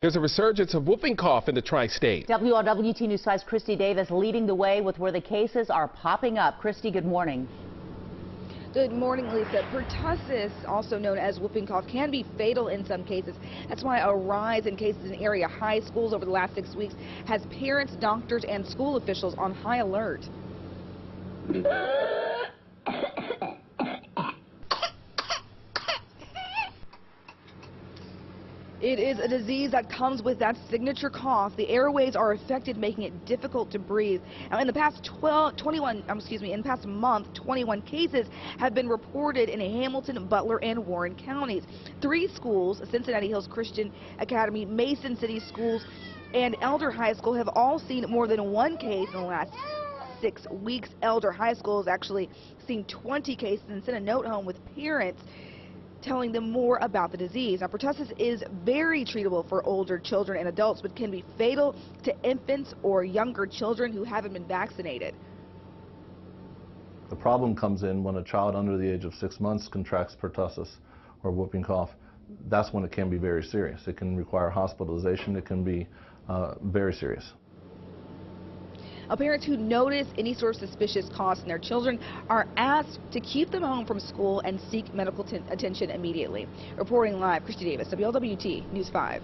There's a resurgence of whooping cough in the tri-state. WLWT News 5's Christy Davis leading the way with where the cases are popping up. Christy, good morning. Good morning, Lisa. Pertussis, also known as whooping cough, can be fatal in some cases. That's why a rise in cases in area high schools over the last 6 weeks has parents, doctors, and school officials on high alert. It is a disease that comes with that signature cough. The airways are affected, making it difficult to breathe. Now, in the past month, 21 cases have been reported in Hamilton, Butler, and Warren counties. 3 schools, Cincinnati Hills Christian Academy, Mason City Schools, and Elder High School, have all seen more than 1 case in the last 6 weeks. Elder High School has actually seen 20 cases and sent a note home with parents telling them more about the disease. Now, pertussis is very treatable for older children and adults, but can be fatal to infants or younger children who haven't been vaccinated. The problem comes in when a child under the age of 6 months contracts pertussis or whooping cough. That's when it can be very serious. It can require hospitalization. It can be very serious. Parents who notice any sort of suspicious cough in their children are asked to keep them home from school and seek medical attention immediately. Reporting live, Christy Davis, WLWT News 5.